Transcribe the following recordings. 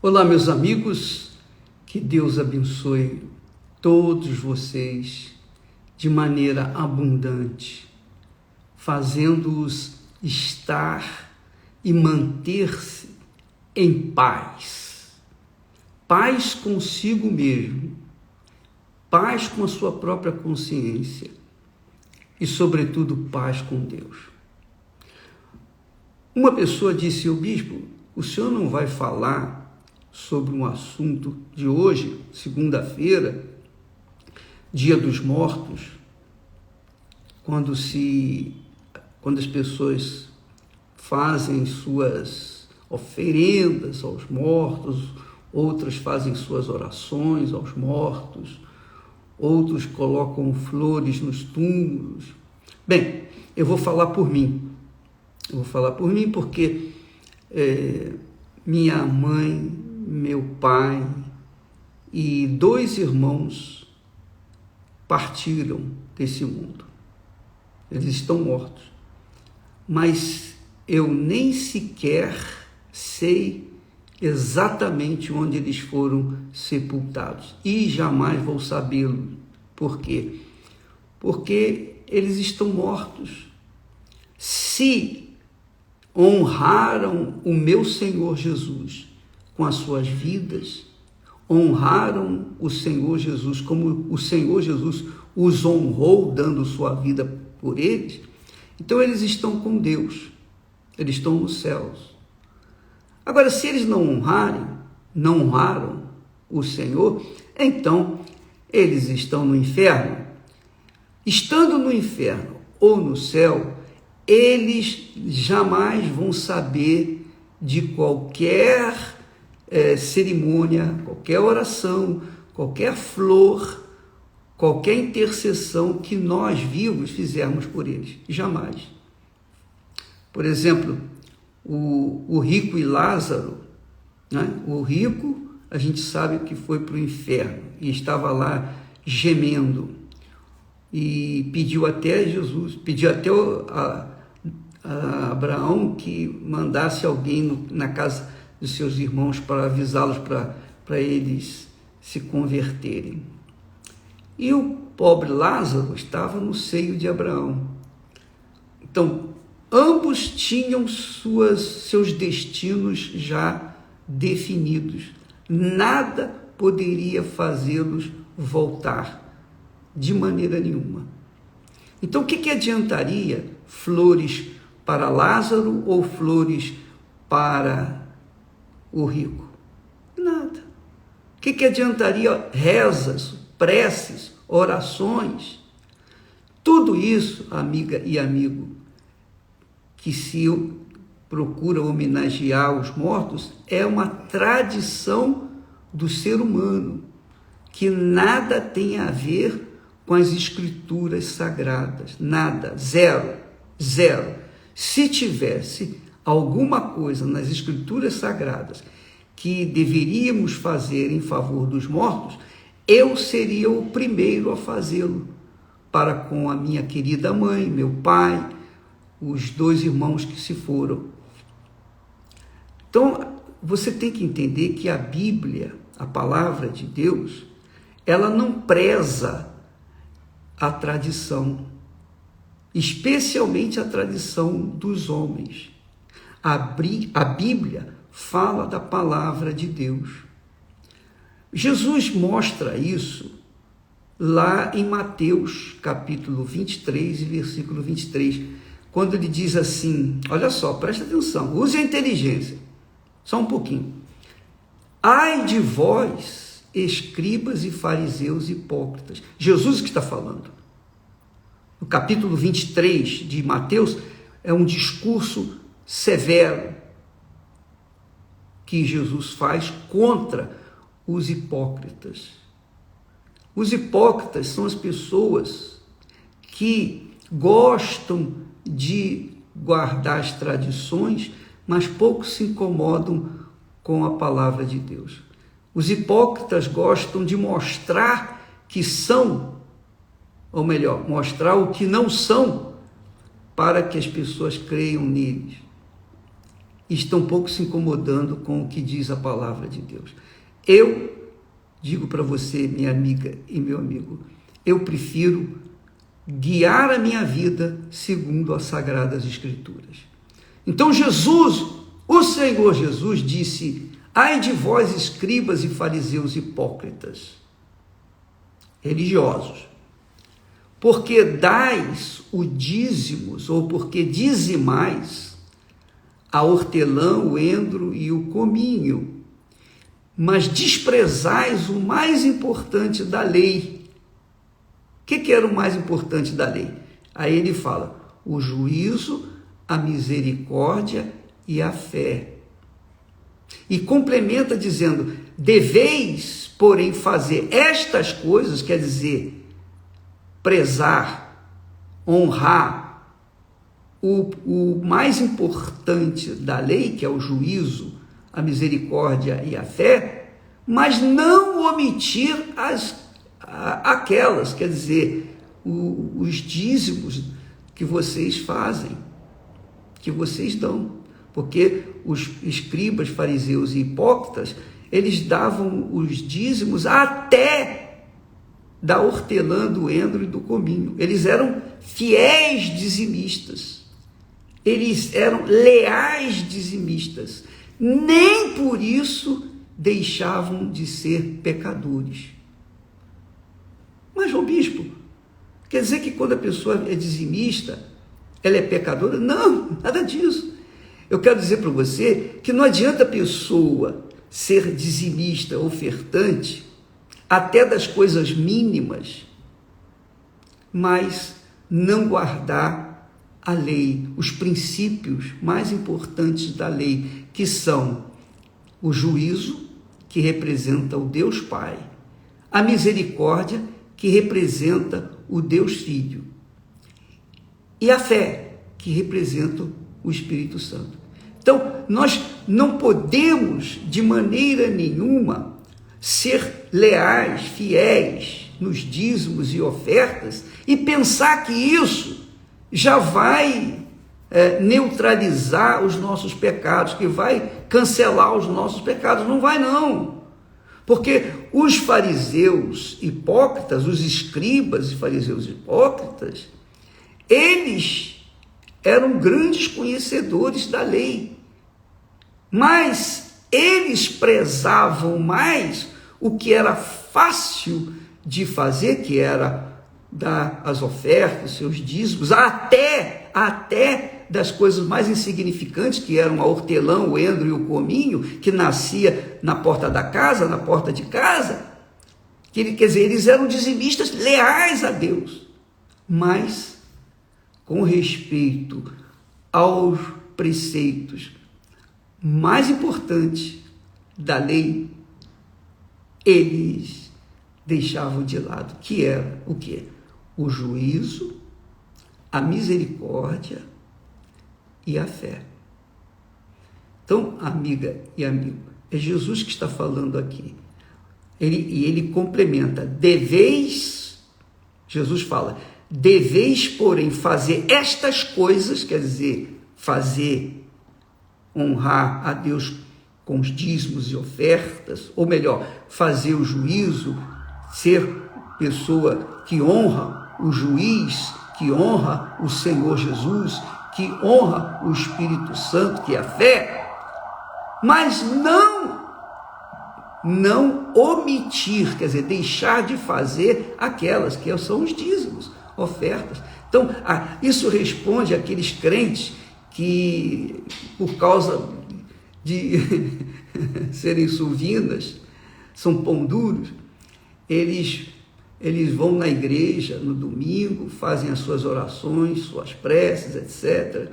Olá, meus amigos, que Deus abençoe todos vocês de maneira abundante, fazendo-os estar e manter-se em paz. Paz consigo mesmo, paz com a sua própria consciência e, sobretudo, paz com Deus. Uma pessoa disse: "O bispo, o senhor não vai falar sobre um assunto de hoje, segunda-feira, Dia dos Mortos, quando as pessoas fazem suas oferendas aos mortos, outras fazem suas orações aos mortos, outros colocam flores nos túmulos." Bem, eu vou falar por mim. Eu vou falar por mim porque minha mãe, meu pai e 2 irmãos partiram desse mundo. Eles estão mortos. Mas eu nem sequer sei exatamente onde eles foram sepultados. E jamais vou sabê-lo. Por quê? Porque eles estão mortos. Se honraram o meu Senhor Jesus com as suas vidas, honraram o Senhor Jesus como o Senhor Jesus os honrou, dando sua vida por eles, então eles estão com Deus, eles estão nos céus. Agora, se eles não honraram o Senhor, então eles estão no inferno. Estando no inferno ou no céu, eles jamais vão saber de qualquer cerimônia, qualquer oração, qualquer flor, qualquer intercessão que nós vivos fizermos por eles. Jamais. Por exemplo, o rico e Lázaro, né? O rico, a gente sabe que foi para o inferno e estava lá gemendo e pediu até a Abraão que mandasse alguém na casa dos seus irmãos para avisá-los para eles se converterem. E o pobre Lázaro estava no seio de Abraão. Então, ambos tinham seus destinos já definidos. Nada poderia fazê-los voltar de maneira nenhuma. Então, o que adiantaria flores para Lázaro ou flores para o rico? Nada. O que adiantaria rezas, preces, orações? Tudo isso, amiga e amigo, que se procura homenagear os mortos, é uma tradição do ser humano, que nada tem a ver com as escrituras sagradas. Nada. Zero. Se tivesse alguma coisa nas escrituras sagradas que deveríamos fazer em favor dos mortos, eu seria o primeiro a fazê-lo, para com a minha querida mãe, meu pai, os 2 irmãos que se foram. Então, você tem que entender que a Bíblia, a palavra de Deus, ela não preza a tradição, especialmente a tradição dos homens. A Bíblia fala da palavra de Deus. Jesus mostra isso lá em Mateus, capítulo 23 e versículo 23, quando ele diz assim, olha só, presta atenção, use a inteligência, só um pouquinho. Ai de vós, escribas e fariseus hipócritas. Jesus que está falando. No capítulo 23 de Mateus, é um discurso severo que Jesus faz contra os hipócritas. Os hipócritas são as pessoas que gostam de guardar as tradições, mas pouco se incomodam com a palavra de Deus. Os hipócritas gostam de mostrar que são, ou melhor, mostrar o que não são, para que as pessoas creiam neles. estão pouco se incomodando com o que diz a palavra de Deus. Eu digo para você, minha amiga e meu amigo, eu prefiro guiar a minha vida segundo as Sagradas Escrituras. Então Jesus, o Senhor Jesus disse: ai de vós, escribas e fariseus hipócritas, religiosos, porque dais o dízimos, ou porque dizimais a hortelã, o endro e o cominho, mas desprezais o mais importante da lei. O que era o mais importante da lei? Aí ele fala: o juízo, a misericórdia e a fé. E complementa dizendo: deveis, porém, fazer estas coisas, quer dizer, prezar, honrar o mais importante da lei, que é o juízo, a misericórdia e a fé, mas não omitir aquelas, quer dizer, os dízimos que vocês fazem, que vocês dão. Porque os escribas, fariseus e hipócritas, eles davam os dízimos até da hortelã, do endro e do cominho. Eles eram fiéis dizimistas. Eles eram leais dizimistas. Nem por isso deixavam de ser pecadores. Mas, João Bispo, quer dizer que quando a pessoa é dizimista, ela é pecadora? Não, nada disso. Eu quero dizer para você que não adianta a pessoa ser dizimista, ofertante, até das coisas mínimas, mas não guardar a lei, os princípios mais importantes da lei, que são o juízo, que representa o Deus Pai, a misericórdia, que representa o Deus Filho, e a fé, que representa o Espírito Santo. Então, nós não podemos, de maneira nenhuma, ser leais, fiéis nos dízimos e ofertas e pensar que isso já vai neutralizar os nossos pecados, que vai cancelar os nossos pecados. Não vai, não. Porque os fariseus hipócritas, os escribas e fariseus hipócritas, eles eram grandes conhecedores da lei, mas eles prezavam mais o que era fácil de fazer, que era dar as ofertas, seus dízimos, até das coisas mais insignificantes, que eram a hortelã, o endro e o cominho, que nascia na porta da casa, na porta de casa. Quer dizer, eles eram dizimistas leais a Deus, mas com respeito aos preceitos mais importantes da lei, eles deixavam de lado, que era o quê? O juízo, a misericórdia e a fé. Então, amiga e amigo, é Jesus que está falando aqui. Ele complementa: deveis, Jesus fala, deveis, porém, fazer estas coisas, quer dizer, honrar a Deus com os dízimos e ofertas, ou melhor, fazer o juízo, ser pessoa que honra o juiz, que honra o Senhor Jesus, que honra o Espírito Santo, que é a fé, mas não omitir, quer dizer, deixar de fazer aquelas que são os dízimos, ofertas. Então, isso responde àqueles crentes que, por causa de serem suvinas, são pão duros, eles vão na igreja no domingo, fazem as suas orações, suas preces, etc.,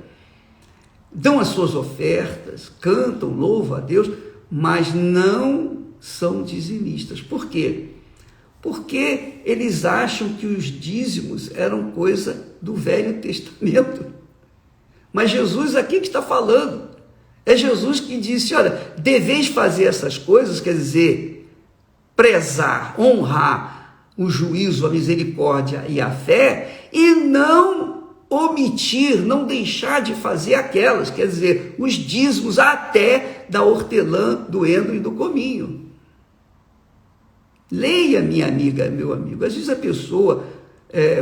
dão as suas ofertas, cantam, louvam a Deus, mas não são dizimistas. Por quê? Porque eles acham que os dízimos eram coisa do Velho Testamento. Mas Jesus aqui que está falando, é Jesus que disse: olha, deveis fazer essas coisas, quer dizer, prezar, honrar o juízo, a misericórdia e a fé, e não omitir, não deixar de fazer aquelas, quer dizer, os dízimos até da hortelã, do endro e do cominho. Leia, minha amiga, meu amigo. Às vezes a pessoa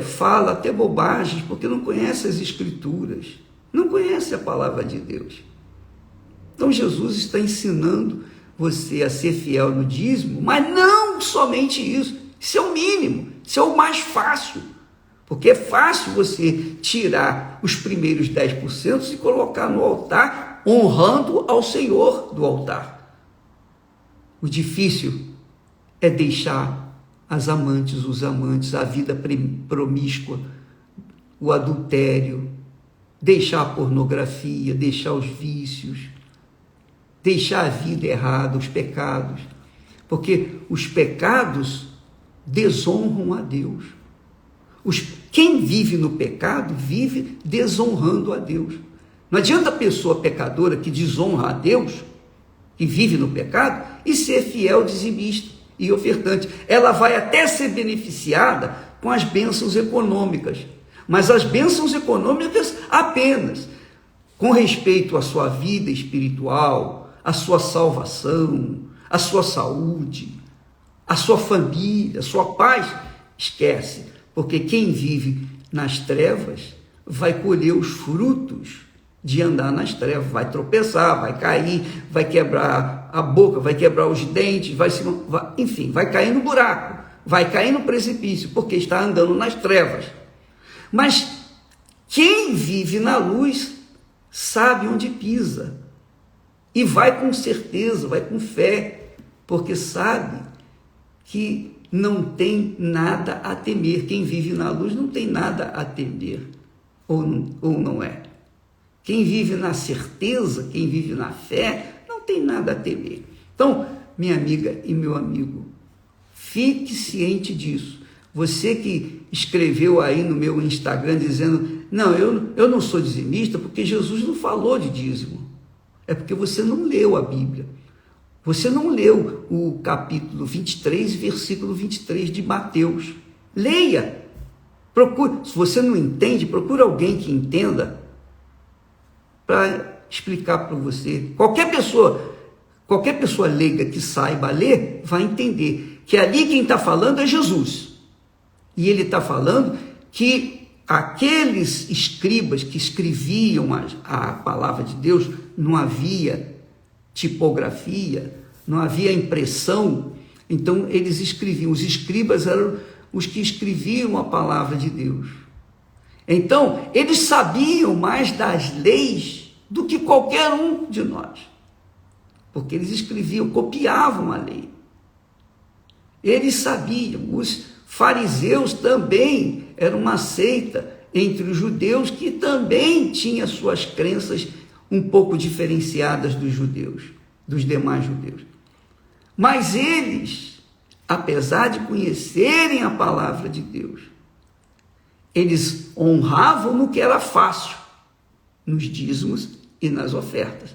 fala até bobagens porque não conhece as Escrituras, não conhece a palavra de Deus. Então Jesus está ensinando você a ser fiel no dízimo, mas não somente isso. Isso é o mínimo, isso é o mais fácil. Porque é fácil você tirar os primeiros 10% e colocar no altar, honrando ao Senhor do altar. O difícil é deixar as amantes, os amantes, a vida promíscua, o adultério, deixar a pornografia, deixar os vícios, deixar a vida errada, os pecados. Porque os pecados desonram a Deus. Quem vive no pecado, vive desonrando a Deus. Não adianta a pessoa pecadora que desonra a Deus, que vive no pecado, e ser fiel dizimista e ofertante. Ela vai até ser beneficiada com as bênçãos econômicas, mas as bênçãos econômicas apenas com respeito à sua vida espiritual, à sua salvação, à sua saúde, à sua família, à sua paz. Esquece, porque quem vive nas trevas vai colher os frutos de andar nas trevas, vai tropeçar, vai cair, vai quebrar a boca, vai quebrar os dentes, enfim, vai cair no buraco, vai cair no precipício, porque está andando nas trevas. Mas quem vive na luz sabe onde pisa e vai com certeza, vai com fé, porque sabe que não tem nada a temer. Quem vive na luz não tem nada a temer, ou não é? Quem vive na certeza, quem vive na fé, não tem nada a temer. Então, minha amiga e meu amigo, fique ciente disso. Você que escreveu aí no meu Instagram dizendo, não, eu não sou dizimista porque Jesus não falou de dízimo. É porque você não leu a Bíblia. Você não leu o capítulo 23, versículo 23 de Mateus. Leia. Procure. Se você não entende, procure alguém que entenda para explicar para você. Qualquer pessoa leiga que saiba ler, vai entender que ali quem está falando é Jesus. E ele está falando que aqueles escribas que escreviam a palavra de Deus, não havia tipografia, não havia impressão, então eles escreviam. Os escribas eram os que escreviam a palavra de Deus. Então, eles sabiam mais das leis do que qualquer um de nós, porque eles escreviam, copiavam a lei. Eles sabiam. Os fariseus também eram uma seita entre os judeus que também tinha suas crenças um pouco diferenciadas dos judeus, dos demais judeus. Mas eles, apesar de conhecerem a palavra de Deus, eles honravam no que era fácil, nos dízimos e nas ofertas.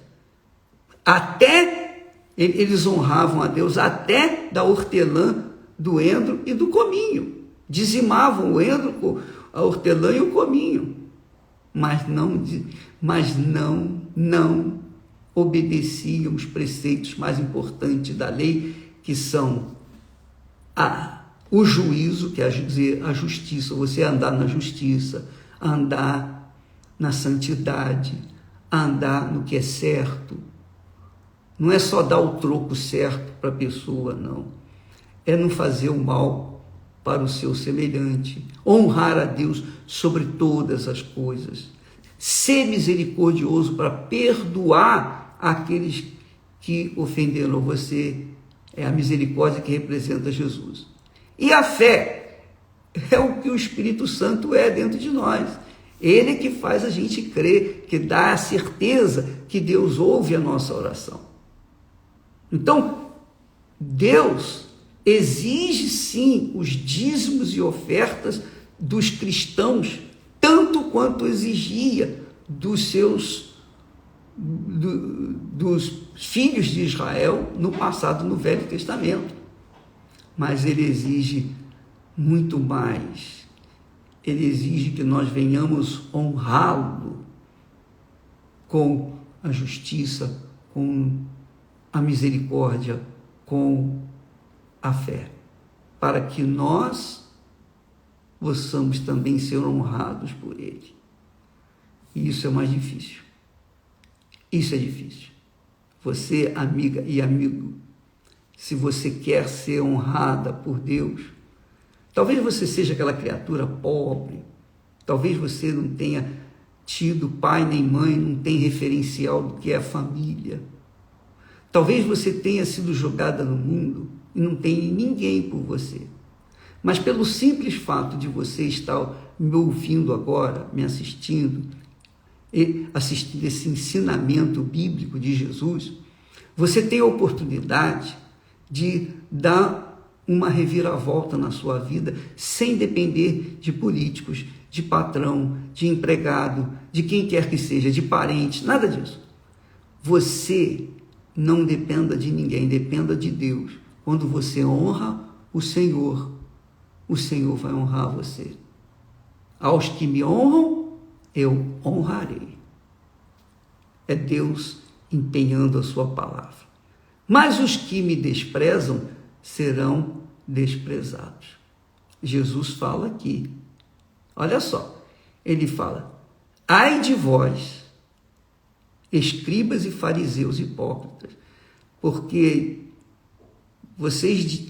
Até eles honravam a Deus até da hortelã, do endro e do cominho. Dizimavam o endro, a hortelã e o cominho. Mas não obedeciam os preceitos mais importantes da lei, que são o juízo, quer dizer, a justiça, você andar na justiça, andar na santidade, andar no que é certo. Não é só dar o troco certo para a pessoa, não. É não fazer o mal para o seu semelhante, honrar a Deus sobre todas as coisas, ser misericordioso para perdoar aqueles que ofenderam você. É a misericórdia que representa Jesus. E a fé é o que o Espírito Santo é dentro de nós. Ele que faz a gente crer, que dá a certeza que Deus ouve a nossa oração. Então, Deus exige sim os dízimos e ofertas dos cristãos, tanto quanto exigia dos filhos de Israel no passado, no Velho Testamento. Mas ele exige muito mais. ele exige que nós venhamos honrá-lo com a justiça, com a misericórdia, com a fé, para que nós possamos também ser honrados por ele. E isso é mais difícil. Isso é difícil. Você, amiga e amigo, se você quer ser honrada por Deus, talvez você seja aquela criatura pobre, talvez você não tenha tido pai nem mãe, não tem referencial do que é a família. Talvez você tenha sido jogada no mundo e não tenha ninguém por você. Mas pelo simples fato de você estar me ouvindo agora, me assistindo, e assistindo esse ensinamento bíblico de Jesus, você tem a oportunidade de dar uma reviravolta na sua vida sem depender de políticos, de patrão, de empregado, de quem quer que seja, de parente, nada disso. Você não dependa de ninguém, dependa de Deus. Quando você honra o Senhor vai honrar você. Aos que me honram, eu honrarei. É Deus empenhando a sua palavra. Mas os que me desprezam serão desprezados. Jesus fala aqui, olha só, ele fala: ai de vós, escribas e fariseus hipócritas, porque vocês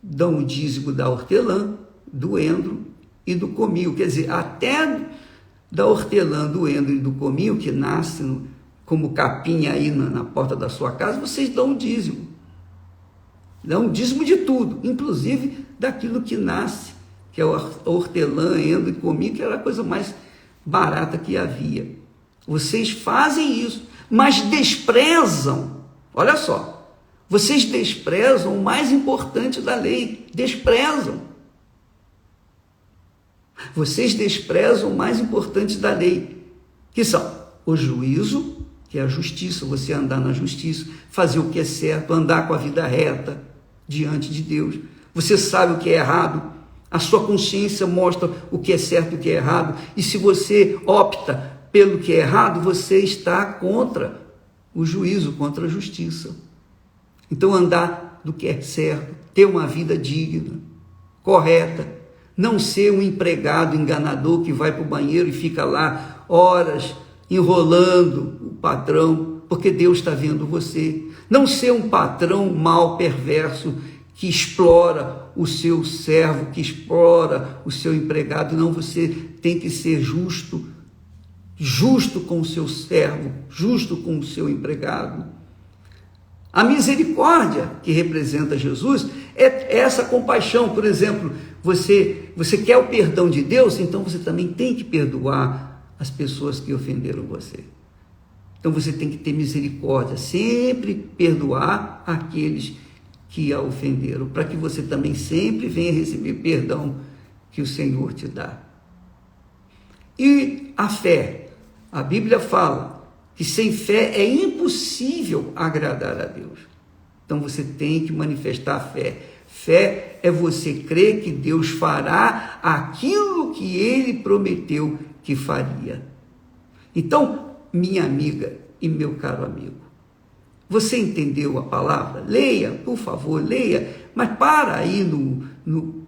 dão o dízimo da hortelã, do endro e do cominho, quer dizer, até da hortelã, do endro e do cominho, que nascem como capim aí na porta da sua casa, vocês dão um dízimo. Dão um dízimo de tudo, inclusive daquilo que nasce, que é a hortelã, endro e cominho, que era a coisa mais barata que havia. Vocês fazem isso, mas desprezam, olha só, vocês desprezam o mais importante da lei, desprezam. Vocês desprezam o mais importante da lei, que são o juízo, que é a justiça, você andar na justiça, fazer o que é certo, andar com a vida reta diante de Deus. Você sabe o que é errado, a sua consciência mostra o que é certo e o que é errado, e se você opta pelo que é errado, você está contra o juízo, contra a justiça. Então, andar do que é certo, ter uma vida digna, correta, não ser um empregado enganador que vai para o banheiro e fica lá horas enrolando o patrão, porque Deus está vendo você. Não ser um patrão mau, perverso, que explora o seu servo, que explora o seu empregado. Não, você tem que ser justo, justo com o seu servo, justo com o seu empregado. A misericórdia que representa Jesus é essa compaixão. Por exemplo, você quer o perdão de Deus, então você também tem que perdoar as pessoas que ofenderam você. Então você tem que ter misericórdia, sempre perdoar aqueles que a ofenderam, para que você também sempre venha receber perdão que o Senhor te dá. E a fé, a Bíblia fala que sem fé é impossível agradar a Deus. Então você tem que manifestar a fé. Fé é você crer que Deus fará aquilo que Ele prometeu que faria. Então, minha amiga e meu caro amigo, você entendeu a palavra? Leia, por favor, leia, mas para aí no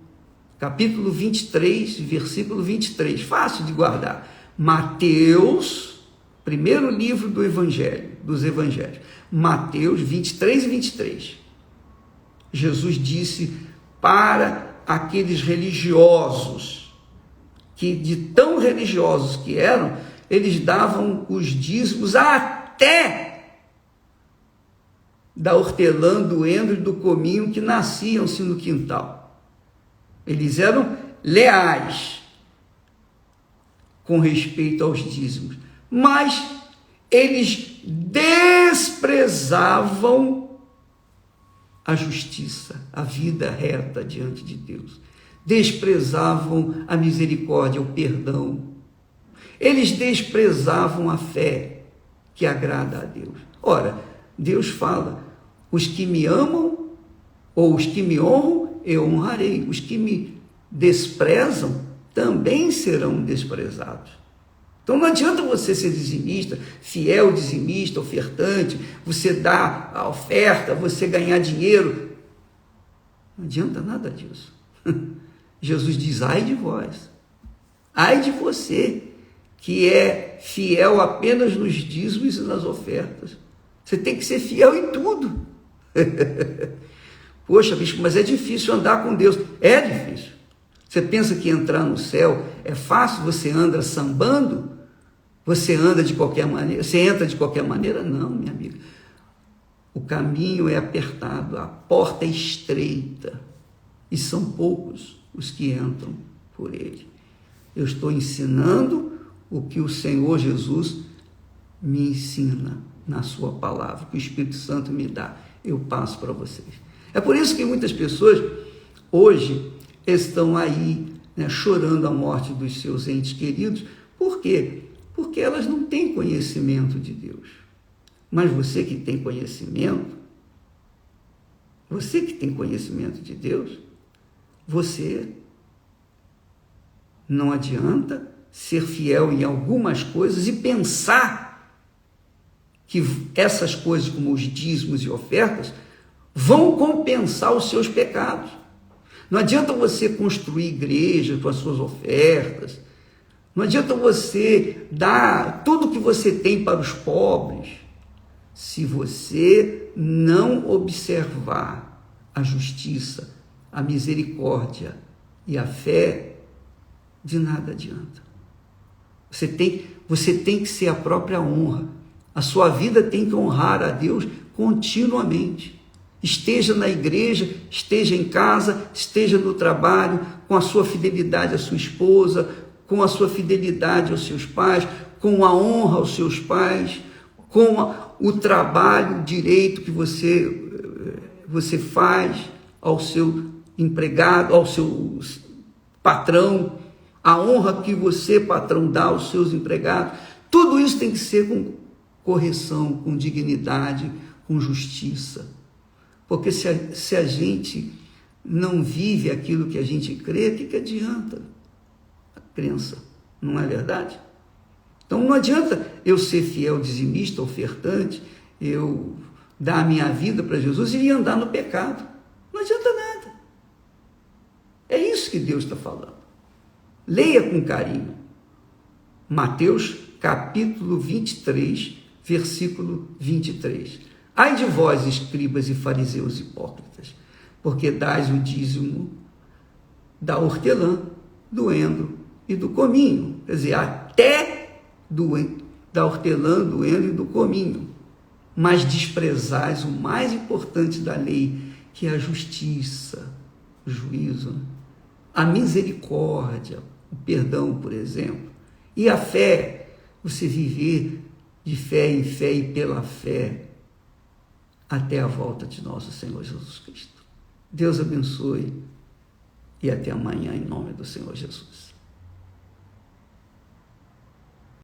capítulo 23, versículo 23, fácil de guardar. Mateus, primeiro livro do Evangelho, dos Evangelhos, Mateus 23 e 23. Jesus disse para aqueles religiosos, que de tão religiosos que eram, eles davam os dízimos até da hortelã, do endro e do cominho que nasciam-se no quintal. Eles eram leais com respeito aos dízimos, mas eles desprezavam a justiça, a vida reta diante de Deus. Desprezavam a misericórdia, o perdão. Eles desprezavam a fé que agrada a Deus. Ora, Deus fala: os que me amam ou os que me honram, eu honrarei. Os que me desprezam, também serão desprezados. Então não adianta você ser dizimista, fiel dizimista, ofertante, você dar a oferta, você ganhar dinheiro. Não adianta nada disso. Jesus diz, ai de vós, ai de você, que é fiel apenas nos dízimos e nas ofertas. Você tem que ser fiel em tudo. Poxa, bispo, mas é difícil andar com Deus. É difícil. Você pensa que entrar no céu é fácil? Você anda sambando? Você anda de qualquer maneira? Você entra de qualquer maneira? Não, minha amiga. O caminho é apertado, a porta é estreita e são poucos os que entram por ele. Eu estou ensinando o que o Senhor Jesus me ensina na sua palavra, que o Espírito Santo me dá. Eu passo para vocês. É por isso que muitas pessoas hoje estão aí, né, chorando a morte dos seus entes queridos. Por quê? Porque elas não têm conhecimento de Deus. Mas você que tem conhecimento, de Deus, você não adianta ser fiel em algumas coisas e pensar que essas coisas, como os dízimos e ofertas, vão compensar os seus pecados. Não adianta você construir igreja com as suas ofertas, não adianta você dar tudo que você tem para os pobres, se você não observar a justiça, a misericórdia e a fé, de nada adianta. Você tem que ser a própria honra. A sua vida tem que honrar a Deus continuamente. Esteja na igreja, esteja em casa, esteja no trabalho, com a sua fidelidade à sua esposa, com a sua fidelidade aos seus pais, com a honra aos seus pais, com o trabalho direito que você faz ao seu empregado, ao seu patrão, a honra que você, patrão, dá aos seus empregados. Tudo isso tem que ser com correção, com dignidade, com justiça. Porque se a gente não vive aquilo que a gente crê, o que adianta a crença? Não é verdade? Então não adianta eu ser fiel, dizimista, ofertante, eu dar a minha vida para Jesus e andar no pecado. Não adianta nada. É isso que Deus está falando. Leia com carinho. Mateus capítulo 23, versículo 23. Ai de vós, escribas e fariseus hipócritas, porque dais o dízimo da hortelã, do endro e do cominho. Quer dizer, até da hortelã, do endro e do cominho. Mas desprezais o mais importante da lei, que é a justiça, o juízo, a misericórdia, o perdão, por exemplo, e a fé, você viver de fé em fé e pela fé, até a volta de nosso Senhor Jesus Cristo. Deus abençoe e até amanhã, em nome do Senhor Jesus.